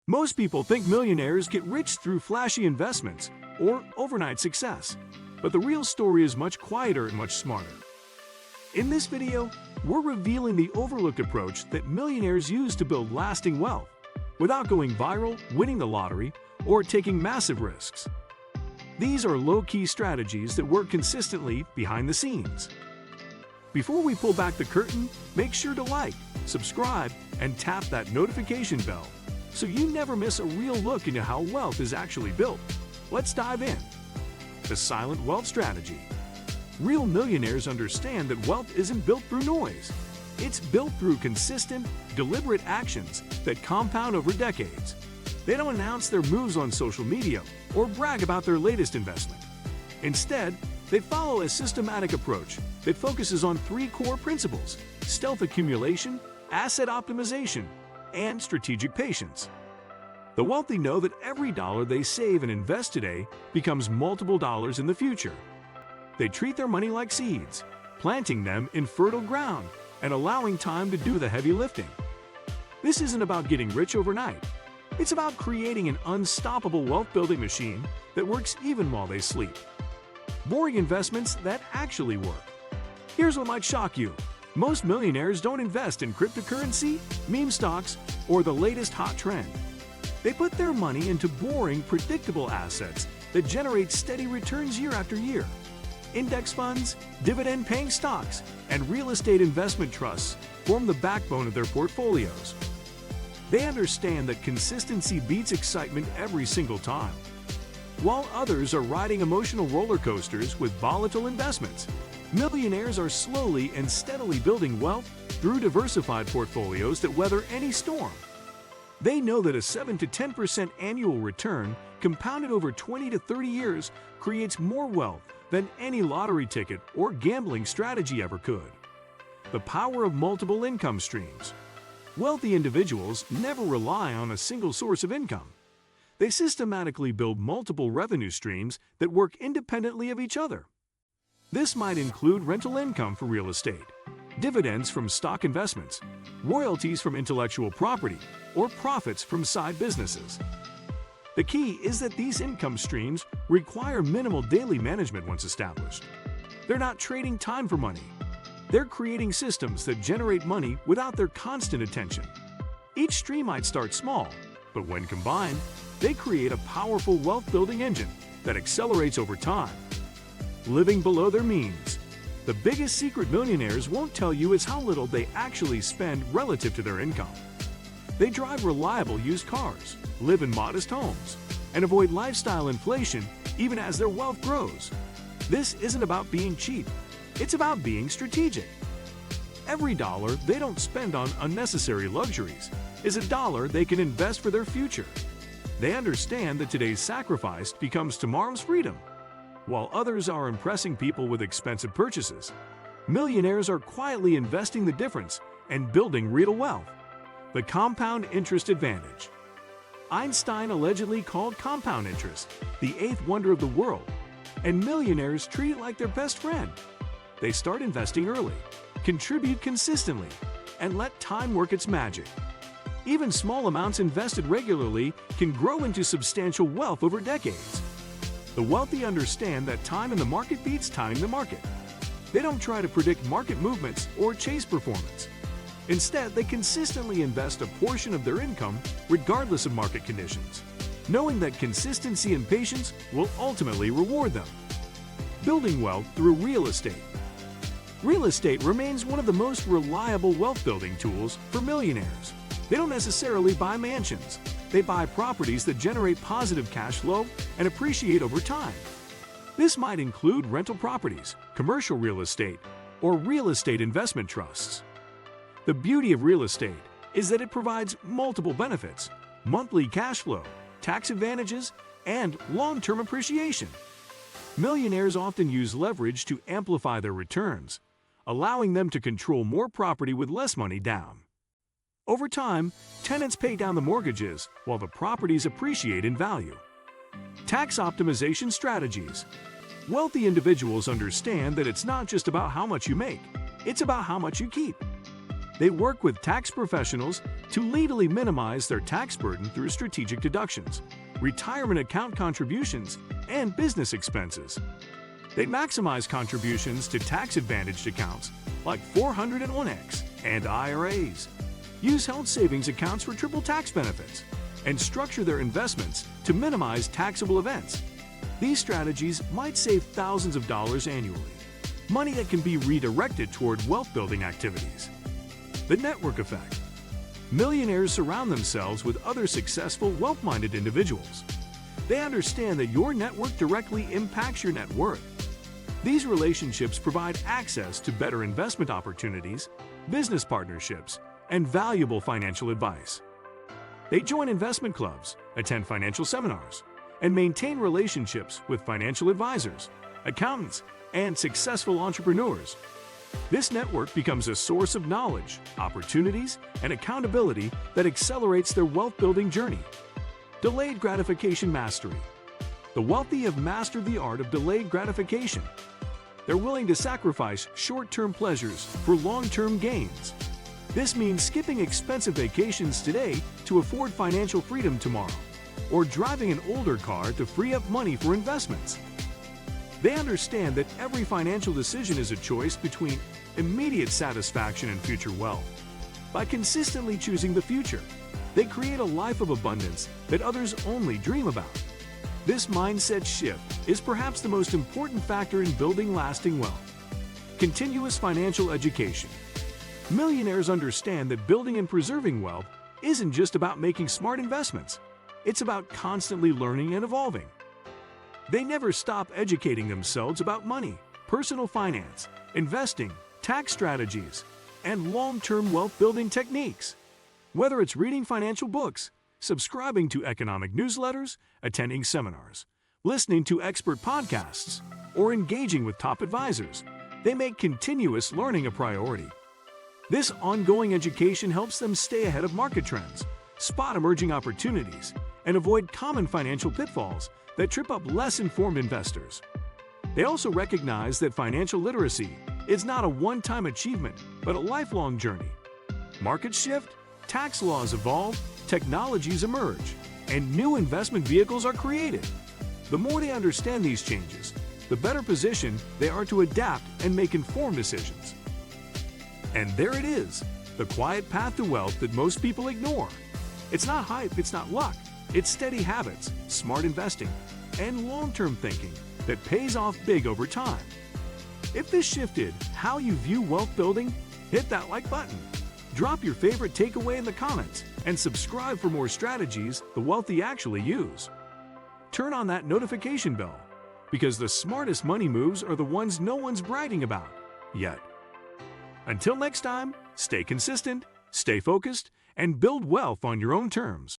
Most people think millionaires get rich through flashy investments or overnight success, but the real story is much quieter and much smarter. In this video, we're revealing the overlooked approach that millionaires use to build lasting wealth without going viral, winning the lottery, or taking massive risks. These are low-key strategies that work consistently behind the scenes. Before we pull back the curtain, make sure to like, subscribe, and tap that notification bell so you never miss a real look into how wealth is actually built. Let's dive in. The silent wealth strategy. Real millionaires understand that wealth isn't built through noise. It's built through consistent, deliberate actions that compound over decades. They don't announce their moves on social media or brag about their latest investment. Instead, they follow a systematic approach that focuses on three core principles: stealth accumulation, asset optimization, and strategic patience. The wealthy know that every dollar they save and invest today becomes multiple dollars in the future. They treat their money like seeds, planting them in fertile ground and allowing time to do the heavy lifting. This isn't about getting rich overnight. It's about creating an unstoppable wealth-building machine that works even while they sleep. Boring investments that actually work. Here's what might shock you. Most millionaires don't invest in cryptocurrency, meme stocks, or the latest hot trend. They put their money into boring, predictable assets that generate steady returns year after year. Index funds, dividend-paying stocks, and real estate investment trusts form the backbone of their portfolios. They understand that consistency beats excitement every single time. While others are riding emotional roller coasters with volatile investments, millionaires are slowly and steadily building wealth through diversified portfolios that weather any storm. They know that a 7 to 10% annual return compounded over 20 to 30 years creates more wealth than any lottery ticket or gambling strategy ever could. The power of multiple income streams. Wealthy individuals never rely on a single source of income. They systematically build multiple revenue streams that work independently of each other. This might include rental income for real estate, dividends from stock investments, royalties from intellectual property, or profits from side businesses. The key is that these income streams require minimal daily management once established. They're not trading time for money. They're creating systems that generate money without their constant attention. Each stream might start small, but when combined, they create a powerful wealth-building engine that accelerates over time. Living below their means. The biggest secret millionaires won't tell you is how little they actually spend relative to their income. They drive reliable used cars, live in modest homes, and avoid lifestyle inflation even as their wealth grows. This isn't about being cheap. It's about being strategic. Every dollar they don't spend on unnecessary luxuries is a dollar they can invest for their future. They understand that today's sacrifice becomes tomorrow's freedom. While others are impressing people with expensive purchases, millionaires are quietly investing the difference and building real wealth. The compound interest advantage. Einstein allegedly called compound interest the eighth wonder of the world, and millionaires treat it like their best friend. They start investing early, contribute consistently, and let time work its magic. Even small amounts invested regularly can grow into substantial wealth over decades. The wealthy understand that time in the market beats timing the market. They don't try to predict market movements or chase performance. Instead, they consistently invest a portion of their income regardless of market conditions, knowing that consistency and patience will ultimately reward them. Building wealth through real estate. Real estate remains one of the most reliable wealth-building tools for millionaires. They don't necessarily buy mansions. They buy properties that generate positive cash flow and appreciate over time. This might include rental properties, commercial real estate, or real estate investment trusts. The beauty of real estate is that it provides multiple benefits: monthly cash flow, tax advantages, and long-term appreciation. Millionaires often use leverage to amplify their returns, allowing them to control more property with less money down. Over time, tenants pay down the mortgages while the properties appreciate in value. Tax optimization strategies. Wealthy individuals understand that it's not just about how much you make, it's about how much you keep. They work with tax professionals to legally minimize their tax burden through strategic deductions, retirement account contributions, and business expenses. They maximize contributions to tax-advantaged accounts like 401(k) and IRAs, use health savings accounts for triple tax benefits, and structure their investments to minimize taxable events. These strategies might save thousands of dollars annually, money that can be redirected toward wealth-building activities. The network effect. Millionaires surround themselves with other successful, wealth-minded individuals. They understand that your network directly impacts your net worth. These relationships provide access to better investment opportunities, business partnerships, and valuable financial advice. They join investment clubs, attend financial seminars, and maintain relationships with financial advisors, accountants, and successful entrepreneurs. This network becomes a source of knowledge, opportunities, and accountability that accelerates their wealth-building journey. Delayed gratification mastery. The wealthy have mastered the art of delayed gratification. They're willing to sacrifice short-term pleasures for long-term gains. This means skipping expensive vacations today to afford financial freedom tomorrow, or driving an older car to free up money for investments. They understand that every financial decision is a choice between immediate satisfaction and future wealth. By consistently choosing the future, they create a life of abundance that others only dream about. This mindset shift is perhaps the most important factor in building lasting wealth. Continuous financial education. Millionaires understand that building and preserving wealth isn't just about making smart investments. It's about constantly learning and evolving. They never stop educating themselves about money, personal finance, investing, tax strategies, and long-term wealth-building techniques. Whether it's reading financial books, subscribing to economic newsletters, attending seminars, listening to expert podcasts, or engaging with top advisors, they make continuous learning a priority. This ongoing education helps them stay ahead of market trends, spot emerging opportunities, and avoid common financial pitfalls that trip up less informed investors. They also recognize that financial literacy is not a one-time achievement, but a lifelong journey. Markets shift, tax laws evolve, technologies emerge, and new investment vehicles are created. The more they understand these changes, the better positioned they are to adapt and make informed decisions. And there it is, the quiet path to wealth that most people ignore. It's not hype, it's not luck. It's steady habits, smart investing, and long-term thinking that pays off big over time. If this shifted how you view wealth building, hit that like button. Drop your favorite takeaway in the comments and subscribe for more strategies the wealthy actually use. Turn on that notification bell, because the smartest money moves are the ones no one's bragging about yet. Until next time, stay consistent, stay focused, and build wealth on your own terms.